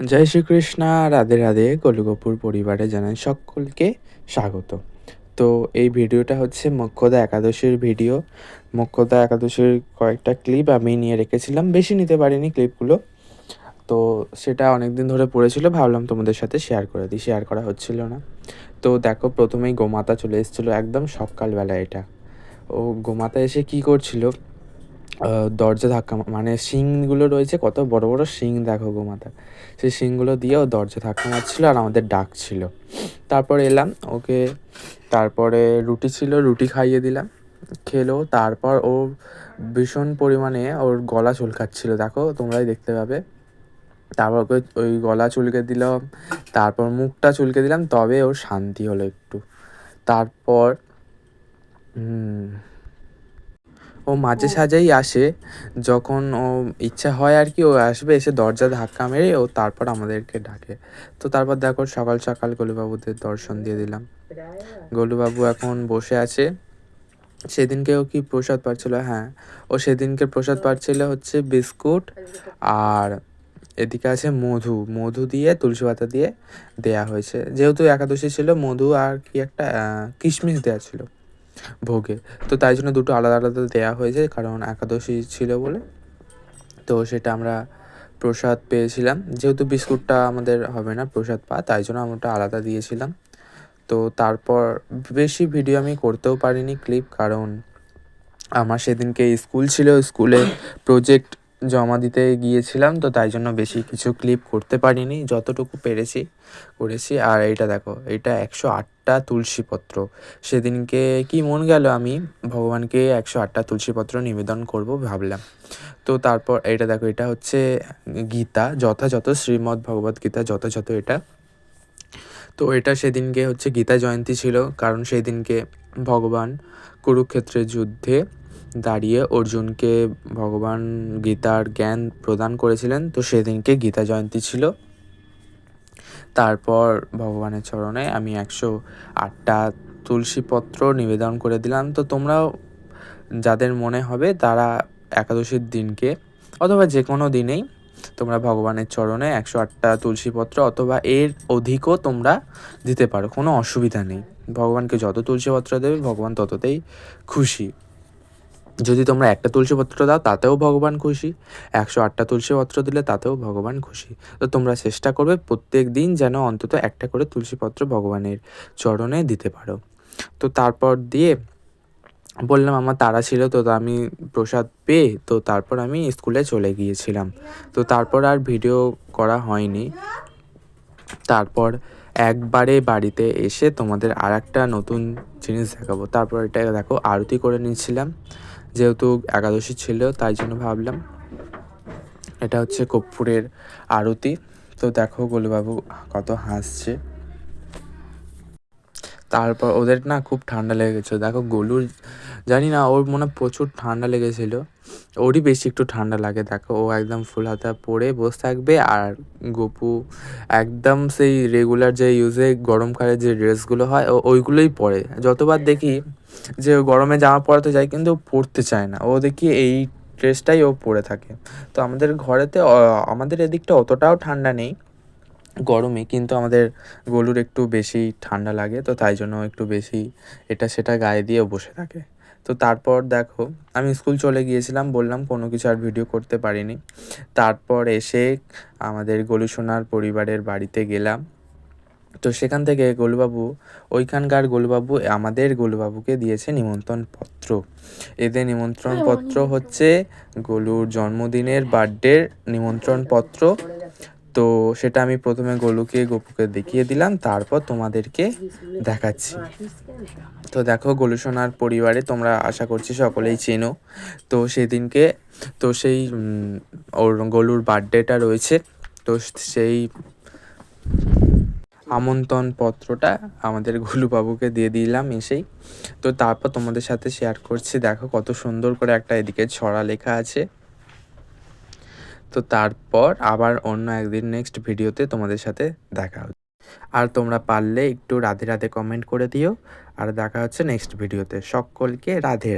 জয় শ্রীকৃষ্ণ, রাধে রাধে। গোলুগপুর পরিবারে জানাই সকলকে স্বাগত। তো এই ভিডিওটা হচ্ছে মোক্ষদা একাদশীর ভিডিও। মোক্ষদা একাদশীর কয়েকটা ক্লিপ আমি নিয়ে রেখেছিলাম, বেশি নিতে পারিনি ক্লিপগুলো। তো সেটা অনেক দিন ধরে পড়েছিল, ভাবলাম তোমাদের সাথে শেয়ার করে দিই, শেয়ার করা হচ্ছিল না। তো দেখো, প্রথমেই গোমাতা চলে এসেছিলো একদম সকালবেলা। এটা ও গোমাতা এসে কি করছিল, দরজা ধাক্কা মানে শিংগুলো রয়েছে, কত বড় বড় শিং দেখো গোমাতা, সেই শিংগুলো দিয়ে ও দরজা ধাক্কা মারছিল আর আমাদের ডাকছিল। তারপর এলাম ওকে, তারপরে রুটি ছিল, রুটি খাইয়ে দিলাম, খেলো। তারপর ও ভীষণ পরিমাণে ওর গলা চুলকাচ্ছিল, দেখো তোমরাই দেখতে পাবে। তারপর ওকে ওই গলা চুলকে দিলাম, তারপর মুখটা চুলকে দিলাম, তবে ওর শান্তি হলো একটু। তারপর ও মাঝে সাঝেই আসে, যখন ও ইচ্ছা হয় আর কি ও আসবে, এসে দরজা ধাক্কা মেরে ও তারপর আমাদেরকে ডাকে। তো তারপর দেখো সকাল সকাল গোলুবাবুদের দর্শন দিয়ে দিলাম। গোলুবাবু এখন বসে আছে। সেদিনকেও কি প্রসাদ পাচ্ছিল, হ্যাঁ, ও সেদিনকে প্রসাদ পাচ্ছিল হচ্ছে বিস্কুট, আর এদিকে আছে মধু, মধু দিয়ে তুলসী পাতা দিয়ে দেয়া হয়েছে, যেহেতু একাদশী ছিল। মধু আর কি একটা কিশমিশ দেওয়া ছিল ভোগে, তো তাই জন্য দুটো আলাদা আলাদা দেওয়া হয়েছে, কারণ একাদশী ছিল বলে। তো সেটা আমরা প্রসাদ পেয়েছিলাম, যেহেতু বিস্কুটটা আমাদের হবে না প্রসাদ তাই জন্য আমরা আলাদা দিয়েছিলাম। তো তারপর বেশি ভিডিও আমি করতেও পারিনি ক্লিপ, কারণ আমার সেদিনকে স্কুল ছিল, স্কুলে প্রজেক্ট জমা দিতে গিয়েছিলাম, তো তাই জন্য বেশি কিছু ক্লিপ করতে পারিনি, যতটুকু পেরেছি করেছি। আর এইটা দেখো, এইটা 108টা তুলসীপত্র। সেদিনকে কি মন গেল, আমি ভগবানকে 108টা তুলসীপত্র নিবেদন করব ভাবলাম। তো তারপর এটা দেখো, এটা হচ্ছে গীতা, যথাযথ শ্রীমদ্ ভগবদ্ গীতা যথাযথ এটা। তো এটা সেদিনকে হচ্ছে গীতা জয়ন্তী ছিল, কারণ সেদিনকে ভগবান কুরুক্ষেত্রের যুদ্ধে দাঁড়িয়ে অর্জুনকে ভগবান গীতার জ্ঞান প্রদান করেছিলেন, তো সেদিনকে গীতা জয়ন্তী ছিল। তারপর ভগবানের চরণে আমি 108টা তুলসীপত্র নিবেদন করে দিলাম। তো তোমরাও যাদের মনে হবে তারা একাদশীর দিনকে অথবা যে কোনো দিনেই তোমরা ভগবানের চরণে 108টা তুলসীপত্র অথবা এর অধিকও তোমরা দিতে পারো, কোনো অসুবিধা নেই। ভগবানকে যত তুলসীপত্র দেবে ভগবান তততেই খুশি। যদি তোমরা একটা তুলসীপত্র দাও তাতেও ভগবান খুশি, 108টা তুলসীপত্র দিলে তাতেও ভগবান খুশি। তো তোমরা চেষ্টা করবে প্রত্যেক দিন যেন অন্তত একটা করে তুলসীপত্র ভগবানের চরণে দিতে পারো। তো তারপর দিয়ে বললাম আমার তাড়া ছিল, তো আমি প্রসাদ পেয়ে তো তারপর আমি স্কুলে চলে গিয়েছিলাম। তো তারপর আর ভিডিও করা হয়নি। তারপর একবারে বাড়িতে এসে তোমাদের আর একটা নতুন জিনিস দেখাবো। তারপর এটা দেখো, আরতি করে নিচ্ছিলাম, যেহেতু একাদশী ছিল তাই জন্য ভাবলাম। এটা হচ্ছে কর্পূরের আরতি। তো দেখো গোলুবাবু কত হাসছে। তারপর ওদের না খুব ঠান্ডা লেগে গেছিলো, দেখো গোলুর জানি না, ওর মনে প্রচুর ঠান্ডা লেগেছিলো, ওরই বেশি একটু ঠান্ডা লাগে। দেখো ও একদম ফুল হাতা পরে বসে থাকবে, আর গপু একদম সেই রেগুলার যে ইউজে গরমকালে যে ড্রেসগুলো হয় ওইগুলোই পরে। যতবার দেখি যে গরমে জামা পরাতে যায় কিন্তু পরতে চায় না, ও দেখি এই ড্রেসটাই ও পরে থাকে। তো আমাদের ঘরেতে আমাদের এদিকটা অতটাও ঠান্ডা নেই গরমে, কিন্তু আমাদের গোলুর একটু বেশি ঠান্ডা লাগে, তো তাই জন্য একটু বেশি এটা সেটা গায়ে দিয়ে বসে থাকে। তো তারপর দেখো আমি স্কুল চলে গিয়েছিলাম, বললাম কোনো কিছু আর ভিডিও করতে পারিনি। তারপর এসে আমাদের গোলু সোনার পরিবারের বাড়িতে গেলাম। তো সেখান থেকে গোলুবাবু, ওইখানকার গোলুবাবু আমাদের গোলুবাবুকে দিয়েছে নিমন্ত্রণ পত্র। এদের নিমন্ত্রণ পত্র হচ্ছে গোলুর জন্মদিনের বার্থডের নিমন্ত্রণ পত্র। তো সেটা আমি প্রথমে গোলুকে গপুকে দেখিয়ে দিলাম, তারপর তোমাদেরকে দেখাচ্ছি। তো দেখো গোলু সোনার পরিবারে তোমরা আশা করছি সকলেই চেনো। তো সেদিনকে তো সেই ওর গোলুর বার্থডেটা রয়েছে, তো সেই আমন্ত্রণ পত্রটা আমাদের গোলুবাবুকে দিয়ে দিলাম এসেই। তো তারপর তোমাদের সাথে শেয়ার করছি, দেখো কত সুন্দর করে একটা এদিকে ছড়া লেখা আছে। তো তারপর আবার অন্য একদিন নেক্সট ভিডিওতে তোমাদের সাথে দেখা হচ্ছে। আর তোমরা পারলে একটু রাধে রাধে কমেন্ট করে দিও। আর দেখা হচ্ছে নেক্সট ভিডিওতে। সকলকে রাধে।